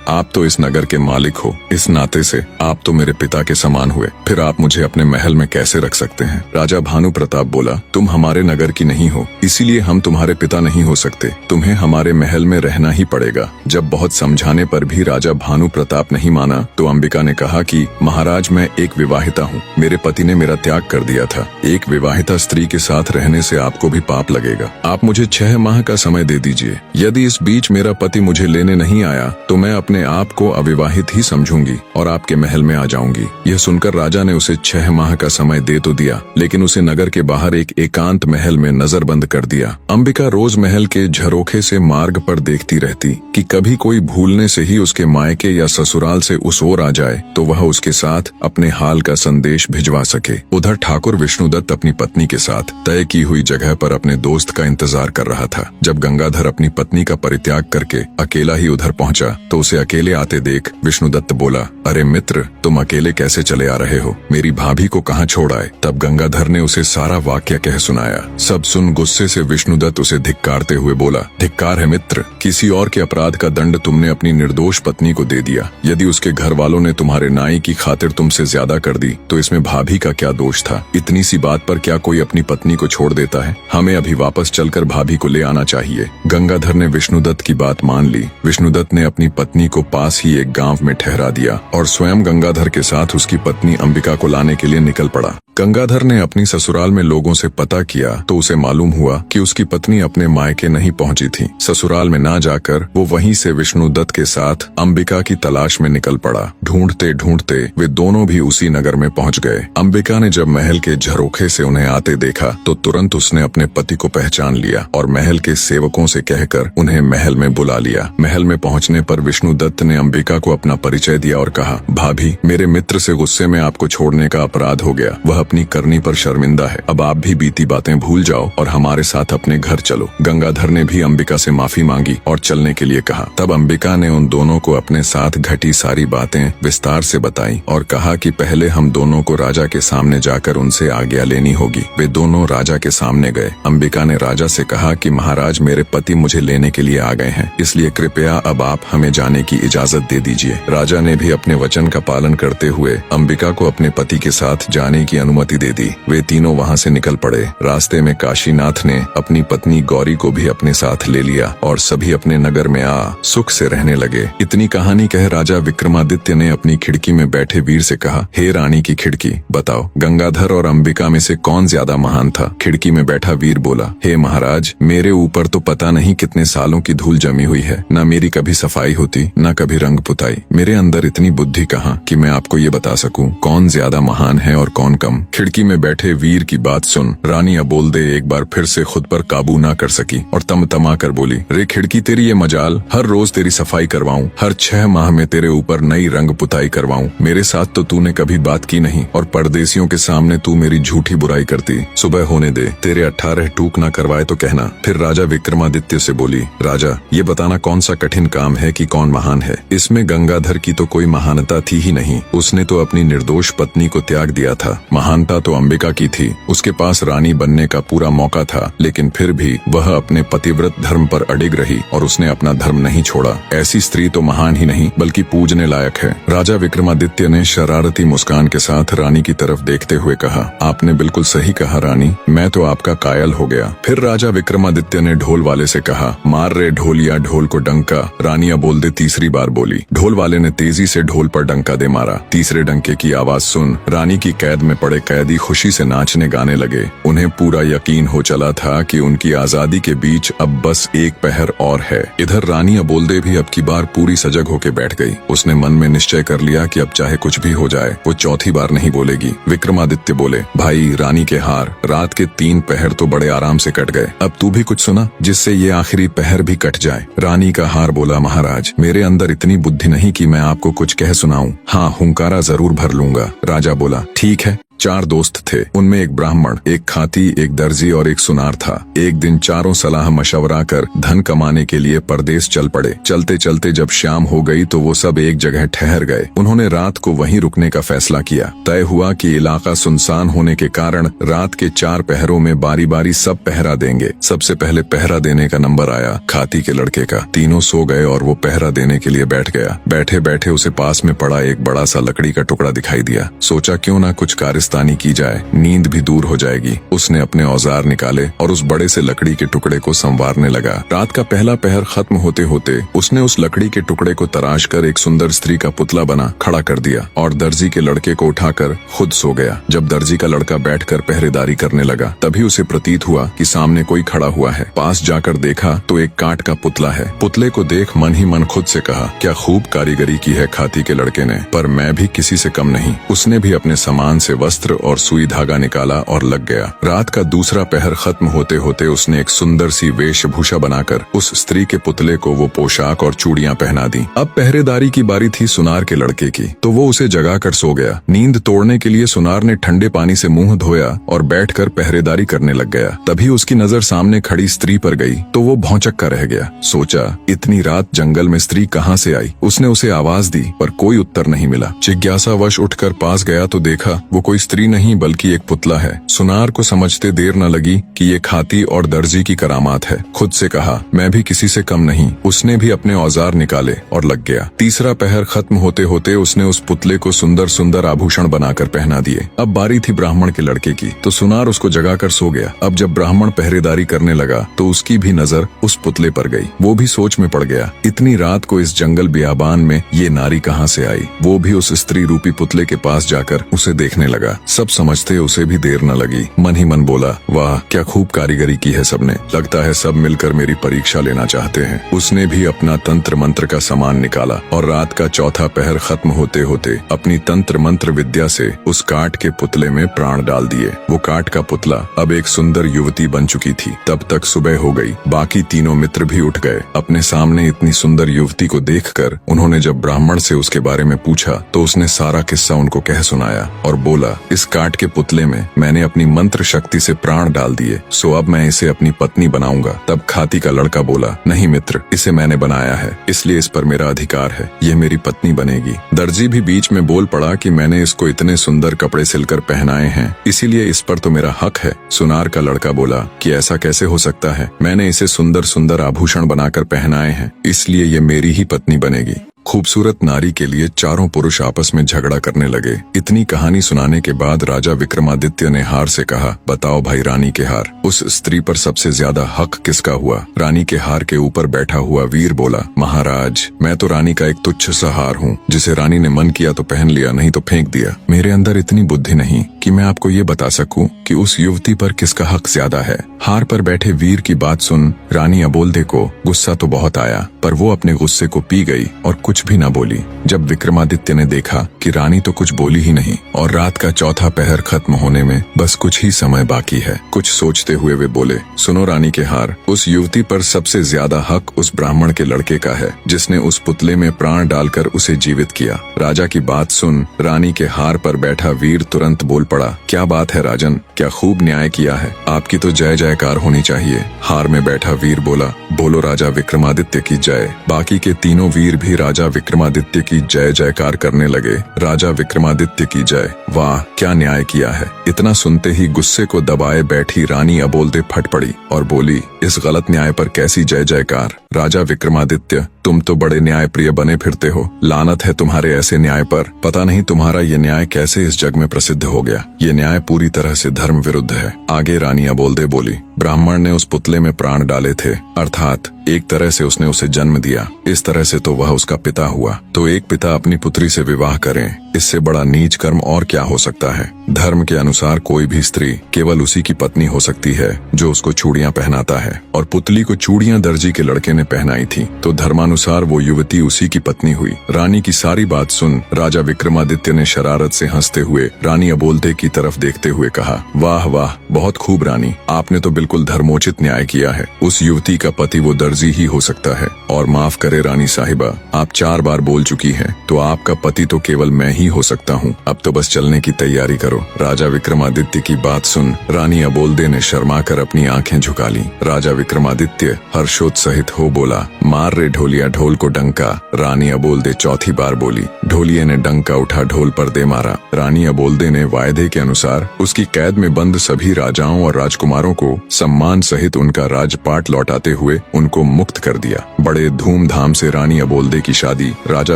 आप तो इस नगर के मालिक हो, इस नाते से आप तो मेरे पिता के समान हुए, फिर आप मुझे अपने महल में कैसे रख सकते हैं? राजा भानु प्रताप बोला, तुम हमारे नगर की नहीं हो, इसीलिए हम तुम्हारे पिता नहीं हो सकते, तुम्हें हमारे महल में रहना ही पड़ेगा। जब बहुत समझाने पर भी राजा भानु प्रताप नहीं माना तो अंबिका ने कहा कि महाराज, मैं एक विवाहिता हूँ, मेरे पति ने मेरा त्याग कर दिया था। एक विवाहिता स्त्री के साथ रहने से आपको भी पाप लगेगा। आप मुझे 6 माह का समय दे दीजिए। यदि इस बीच मेरा पति मुझे लेने नहीं आया तो मैं अपने आप को अविवाहित ही समझूंगी और आपके महल में आ जाऊंगी। यह सुनकर राजा ने उसे 6 माह का समय दे तो दिया, लेकिन उसे नगर के बाहर एक एकांत महल में नजरबंद कर दिया। अंबिका रोज महल के झरोखे से मार्ग पर देखती रहती कि कभी कोई भूलने से ही उसके मायके या ससुराल से उस ओर आ जाए तो वह उसके साथ अपने हाल का संदेश भिजवा सके। उधर ठाकुर विष्णुदत्त अपनी पत्नी के साथ तय की हुई जगह पर अपने दोस्त का इंतजार कर रहा था। जब गंगाधर अपनी पत्नी का परित्याग करके अकेला ही उधर पहुंचा तो उसे अकेले आते देख विष्णुदत्त बोला, अरे मित्र, तुम अकेले कैसे चले आ रहे हो? मेरी भाभी को कहाँ छोड़ आए? तब गंगाधर ने उसे सारा वाक्य कह सुनाया। सब सुन गुस्से से विष्णुदत्त उसे धिक्कारते हुए बोला, धिक्कार है मित्र, किसी और के अपराध का दंड तुमने अपनी निर्दोष पत्नी को दे दिया। यदि उसके घर वालों ने तुम्हारे नाई की खातिर तुमसे ज्यादा कर दी तो इसमें भाभी का क्या दोष था? इतनी सी बात पर क्या कोई अपनी पत्नी को छोड़ देता है? हमें अभी वापस चलकर भाभी को ले आना चाहिए। गंगाधर ने विष्णुदत्त की बात मान ली। विष्णुदत्त ने अपनी पत्नी को पास ही एक गांव में ठहरा दिया और स्वयं गंगाधर के साथ उसकी पत्नी अंबिका को लाने के लिए निकल पड़ा। गंगाधर ने अपनी ससुराल में लोगों से पता किया तो उसे मालूम हुआ कि उसकी पत्नी अपने मायके नहीं पहुंची थी। ससुराल में ना जाकर वो वहीं से विष्णुदत्त के साथ अंबिका की तलाश में निकल पड़ा। ढूंढते ढूंढते वे दोनों भी उसी नगर में पहुंच गए। अंबिका ने जब महल के झरोखे से उन्हें आते देखा तो तुरंत उसने अपने पति को पहचान लिया और महल के सेवकों से कहकर उन्हें महल में बुला लिया। महल में पहुंचने पर विष्णुदत्त ने अंबिका को अपना परिचय दिया और कहा, भाभी, मेरे मित्र से गुस्से में आपको छोड़ने का अपराध हो गया। वह अपनी करनी पर शर्मिंदा है। अब आप भी बीती बातें भूल जाओ और हमारे साथ अपने घर चलो। गंगाधर ने भी अंबिका से माफी मांगी और चलने के लिए कहा। तब अंबिका ने उन दोनों को अपने साथ घटी सारी बातें विस्तार से बताई और कहा कि पहले हम दोनों को राजा के सामने जाकर उनसे आज्ञा लेनी होगी। वे दोनों राजा के सामने गए। अंबिका ने राजा से कहा कि महाराज, मेरे पति मुझे लेने के लिए आ गए हैं, इसलिए कृपया अब आप हमें जाने की इजाजत दे दीजिए। राजा ने भी अपने वचन का पालन करते हुए अंबिका को अपने पति के साथ जाने की अनुमति दे दी। वे तीनों वहां से निकल पड़े। रास्ते में काशीनाथ ने अपनी पत्नी गौरी को भी अपने साथ ले लिया और सभी अपने नगर में आ सुख से रहने लगे। इतनी कहानी कह राजा विक्रमादित्य ने अपनी खिड़की में बैठे वीर से कहा, हे रानी की खिड़की, बताओ गंगाधर और अंबिका में से कौन ज्यादा महान था? खिड़की में बैठा वीर बोला, हे महाराज, मेरे ऊपर तो पता नहीं कितने सालों की धूल जमी हुई है। न मेरी कभी सफाई होती, न कभी रंग पुताई। मेरे अंदर इतनी बुद्धि कहाँ कि मैं आपको ये बता सकूं कौन ज्यादा महान है और कौन कम। खिड़की में बैठे वीर की बात सुन रानी अबोलदे एक बार फिर से खुद पर काबू ना कर सकी और तमा कर बोली, रे खिड़की, तेरी ये मजाल, हर रोज तेरी सफाई करवाऊं, हर 6 माह में तेरे ऊपर नई रंग पुताई करवाऊं। मेरे साथ तो तूने कभी बात की नहीं और परदेसियों के सामने तू मेरी झूठी बुराई करती। सुबह होने दे, तेरे 18 टूक ना करवाए तो कहना। फिर राजा विक्रमादित्य से बोली, राजा, ये बताना कौन सा कठिन काम है कि कौन महान है? इसमें गंगाधर की तो कोई महानता थी ही नहीं। उसने तो अपनी निर्दोष पत्नी को त्याग दिया था। महानता तो अंबिका की थी। उसके पास रानी बनने का पूरा मौका था, लेकिन फिर भी वह अपने पतिव्रत धर्म पर अडिग रही और उसने अपना धर्म नहीं छोड़ा। ऐसी स्त्री तो महान ही नहीं बल्कि पूजने लायक है। राजा विक्रमादित्य ने शरारती मुस्कान के साथ रानी की तरफ देखते हुए कहा, आपने बिल्कुल सही कहा रानी, मैं तो आपका कायल हो गया। फिर राजा विक्रमादित्य ने ढोल वाले से कहा, मार रे ढोलिया ढोल को डंका। रानी अबोलदे तीसरी बार बोली। ढोल वाले ने तेजी से ढोल पर डंका दे मारा। तीसरे डंके की आवाज सुन रानी की कैद में पड़े कैदी खुशी से नाचने गाने लगे। उन्हें पूरा यकीन हो चला था कि उनकी आजादी के बीच अब बस एक पहर और है। इधर रानी अबोलदे भी अब की बार पूरी सजग होके बैठ गई। उसने मन में निश्चय कर लिया कि अब चाहे कुछ भी हो जाए वो चौथी बार नहीं बोलेगी। विक्रमादित्य बोले, भाई, रानी के हार, रात के 3 पहर तो बड़े आराम से कट गए, अब तू भी कुछ सुना जिससे ये आखिरी पहर भी कट जाए। रानी का हार बोला, महाराज, मेरे अंदर इतनी बुद्धि नहीं कि मैं आपको कुछ कह सुनाऊं। हाँ, हुंकारा जरूर भर लूंगा। राजा बोला, ठीक है, 4 दोस्त थे। उनमें एक ब्राह्मण, एक खाती, एक दर्जी और एक सुनार था। एक दिन चारों सलाह मशवरा कर धन कमाने के लिए परदेश चल पड़े। चलते चलते जब शाम हो गई तो वो सब एक जगह ठहर गए। उन्होंने रात को वहीं रुकने का फैसला किया। तय हुआ कि इलाका सुनसान होने के कारण रात के 4 पहरों में बारी बारी सब पहरा देंगे। सबसे पहले पहरा देने का नंबर आया खाती के लड़के का। तीनों सो गए और वो पहरा देने के लिए बैठ गया। बैठे बैठे उसे पास में पड़ा एक बड़ा सा लकड़ी का टुकड़ा दिखाई दिया। सोचा क्यों ना कुछ कारस्तानी की जाए, नींद भी दूर हो जाएगी। उसने अपने औजार निकाले और उस बड़े से लकड़ी के टुकड़े को संवारने लगा। रात का पहला पहर खत्म होते होते उसने उस लकड़ी के टुकड़े को तराश कर एक सुंदर स्त्री का पुतला बना खड़ा कर दिया और दर्जी के लड़के को उठाकर खुद सो गया। जब दर्जी का लड़का बैठकर पहरेदारी करने लगा तभी उसे प्रतीत हुआ कि सामने कोई खड़ा हुआ है। पास जाकर देखा तो एक काठ का पुतला है। पुतले को देख मन ही मन खुद से कहा, क्या खूब कारीगरी की है खाती के लड़के ने, पर मैं भी किसी से कम नहीं। उसने भी अपने सामान से वस्त्र और सुई धागा निकाला और लग गया। रात का दूसरा पहर खत्म होते होते उसने एक सुंदर सी वेशभूषा बनाकर उस स्त्री के पुतले को वो पोशाक और चूड़ियां पहना दी। अब पहरेदारी की बारी थी सुनार के लड़के की, तो वो उसे जगा कर सो गया। नींद तोड़ने के लिए सुनार ने ठंडे पानी से मुंह धोया और बैठकर पहरेदारी करने लग गया। तभी उसकी नजर सामने खड़ी स्त्री पर गई तो वो भौंचक कर रह गया। सोचा इतनी रात जंगल में स्त्री कहाँ से आई। उसने उसे आवाज दी पर कोई उत्तर नहीं मिला। जिज्ञासावश उठकर पास गया तो देखा वो कोई स्त्री नहीं बल्कि एक पुतला है। सुनार को समझते देर न लगी कि ये खाती और दर्जी की करामात है। खुद से कहा, मैं भी किसी से कम नहीं। उसने भी अपने औजार निकाले और लग गया। तीसरा पहर खत्म होते होते उसने उस पुतले को सुंदर सुंदर आभूषण बनाकर पहना दिए। अब बारी थी ब्राह्मण के लड़के की, तो सुनार उसको जगाकर सो गया। अब जब ब्राह्मण पहरेदारी करने लगा तो उसकी भी नजर उस पुतले पर गई। वो भी सोच में पड़ गया, इतनी रात को इस जंगल बियाबान में ये नारी कहाँ से आई। वो भी उस स्त्री रूपी पुतले के पास जाकर उसे देखने लगा। सब समझते उसे भी देर न लगी। मन ही मन बोला, वाह क्या खूब कारीगरी की है सबने, लगता है सब मिलकर मेरी परीक्षा लेना चाहते हैं। उसने भी अपना तंत्र मंत्र का सामान निकाला और रात का चौथा पहर खत्म होते होते अपनी तंत्र मंत्र विद्या से उस काठ के पुतले में प्राण डाल दिए। वो काठ का पुतला अब एक सुंदर युवती बन चुकी थी। तब तक सुबह हो गई। बाकी तीनों मित्र भी उठ गए। अपने सामने इतनी सुंदर युवती को देखकर उन्होंने जब ब्राह्मण से उसके बारे में पूछा तो उसने सारा किस्सा उनको कह सुनाया और बोला, इस काठ के पुतले में मैंने अपनी मंत्र शक्ति से प्राण डाल दिए, सो अब मैं इसे अपनी पत्नी बनाऊंगा। तब खाती का लड़का बोला, नहीं मित्र, इसे मैंने बनाया है इसलिए इस पर मेरा अधिकार है, ये मेरी पत्नी बनेगी। दर्जी भी बीच में बोल पड़ा कि मैंने इसको इतने सुंदर कपड़े सिलकर पहनाए हैं इसीलिए इस पर तो मेरा हक है। सुनार का लड़का बोला कि ऐसा कैसे हो सकता है, मैंने इसे सुंदर सुंदर आभूषण बनाकर पहनाए हैं इसलिए ये मेरी ही पत्नी बनेगी। खूबसूरत नारी के लिए चारों पुरुष आपस में झगड़ा करने लगे। इतनी कहानी सुनाने के बाद राजा विक्रमादित्य ने हार से कहा, बताओ भाई रानी के हार, उस स्त्री पर सबसे ज्यादा हक किसका हुआ। रानी के हार के ऊपर बैठा हुआ वीर बोला, महाराज मैं तो रानी का एक तुच्छ सा हार हूँ, जिसे रानी ने मन किया तो पहन लिया, नहीं तो फेंक दिया। मेरे अंदर इतनी बुद्धि नहीं कि मैं आपको ये बता सकूं कि उस युवती पर किसका हक ज्यादा है। हार पर बैठे वीर की बात सुन रानी अबोल्दे को गुस्सा तो बहुत आया, पर वो अपने गुस्से को पी गई और कुछ भी न बोली। जब विक्रमादित्य ने देखा कि रानी तो कुछ बोली ही नहीं और रात का चौथा पहर खत्म होने में बस कुछ ही समय बाकी है, कुछ सोचते हुए वे बोले, सुनो रानी के हार, उस युवती पर सबसे ज्यादा हक उस ब्राह्मण के लड़के का है जिसने उस पुतले में प्राण डालकर उसे जीवित किया। राजा की बात सुन रानी के हार पर बैठा वीर तुरंत बोल पड़ा, क्या बात है राजन, क्या खूब न्याय किया है, आपकी तो जय जयकार होनी चाहिए। हार में बैठा वीर बोला, बोलो राजा विक्रमादित्य की जय। बाकी के तीनों वीर भी राजा विक्रमादित्य की जय जयकार करने लगे। राजा विक्रमादित्य की जय, वाह क्या न्याय किया है। इतना सुनते ही गुस्से को दबाए बैठी रानी अबोल्दे फट पड़ी और बोली, इस गलत न्याय पर कैसी जय जयकार। राजा विक्रमादित्य तुम तो बड़े न्याय प्रिय बने फिरते हो, लानत है तुम्हारे ऐसे न्याय पर। पता नहीं तुम्हारा ये न्याय कैसे इस जग में प्रसिद्ध हो गया, ये न्याय पूरी तरह से धर्म विरुद्ध है। आगे रानी अबोल्दे बोली, ब्राह्मण ने उस पुतले में प्राण डाले थे, अर्थात एक तरह से उसने उसे जन्म दिया, इस तरह से तो वह उसका पिता हुआ। तो एक पिता अपनी पुत्री से विवाह करें, इससे बड़ा नीच कर्म और क्या हो सकता है। धर्म के अनुसार कोई भी स्त्री केवल उसी की पत्नी हो सकती है जो उसको चूड़ियां पहनाता है, और पुतली को चूड़ियां दर्जी के लड़के ने पहनाई थी, तो धर्मानुसार वो युवती उसी की पत्नी हुई। रानी की सारी बात सुन राजा विक्रमादित्य ने शरारत से हंसते हुए रानी अबोल्दे की तरफ देखते हुए कहा, वाह वाह बहुत खूब रानी, आपने तो बिल्कुल धर्मोचित न्याय किया है। उस युवती का पति वो दर्जी ही हो सकता है, और माफ करे रानी साहिबा, आप 4 बार बोल चुकी हैं, तो आपका पति तो केवल मैं ही नहीं हो सकता हूँ, अब तो बस चलने की तैयारी करो। राजा विक्रमादित्य की बात सुन रानी अबोल्दे ने शर्माकर अपनी आंखें झुका ली। राजा विक्रमादित्य हर्षोत्साहित हो बोला, मार रे ढोलिया ढोल को डंका। रानी अबोल्दे चौथी बार बोली। ढोलिये ने डंका उठा ढोल पर दे मारा। रानी अबोल्दे ने वायदे के अनुसार उसकी कैद में बंद सभी राजाओं और राजकुमारों को सम्मान सहित उनका राजपाट लौटाते हुए उनको मुक्त कर दिया। बड़े धूमधाम से रानी अबोल्दे की शादी राजा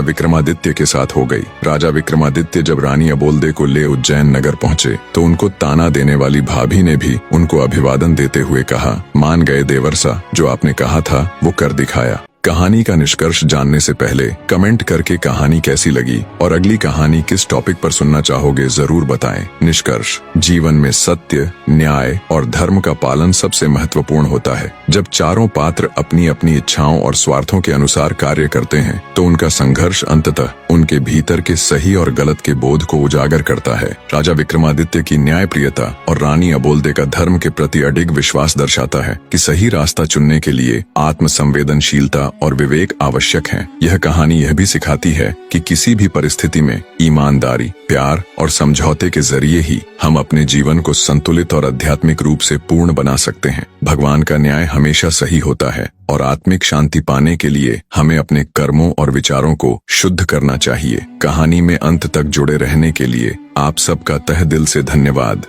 विक्रमादित्य के साथ हो गई। राजा विक्रमादित्य जब रानी अबोल्दे को ले उज्जैन नगर पहुँचे तो उनको ताना देने वाली भाभी ने भी उनको अभिवादन देते हुए कहा, मान गए देवर्षा, जो आपने कहा था वो कर दिखाया। कहानी का निष्कर्ष जानने से पहले कमेंट करके कहानी कैसी लगी और अगली कहानी किस टॉपिक पर सुनना चाहोगे जरूर बताएं। निष्कर्ष, जीवन में सत्य, न्याय और धर्म का पालन सबसे महत्वपूर्ण होता है। जब चारों पात्र अपनी अपनी इच्छाओं और स्वार्थों के अनुसार कार्य करते हैं तो उनका संघर्ष अंततः उनके भीतर के सही और गलत के बोध को उजागर करता है। राजा विक्रमादित्य की न्यायप्रियता और रानी अबोल्दे का धर्म के प्रति अडिग विश्वास दर्शाता है कि सही रास्ता चुनने के लिए आत्मसंवेदनशीलता और विवेक आवश्यक है। यह कहानी यह भी सिखाती है कि किसी भी परिस्थिति में ईमानदारी, प्यार और समझौते के जरिए ही हम अपने जीवन को संतुलित और आध्यात्मिक रूप से पूर्ण बना सकते हैं। भगवान का न्याय हमेशा सही होता है और आत्मिक शांति पाने के लिए हमें अपने कर्मों और विचारों को शुद्ध करना चाहिए। कहानी में अंत तक जुड़े रहने के लिए आप सबका तहे दिल से धन्यवाद।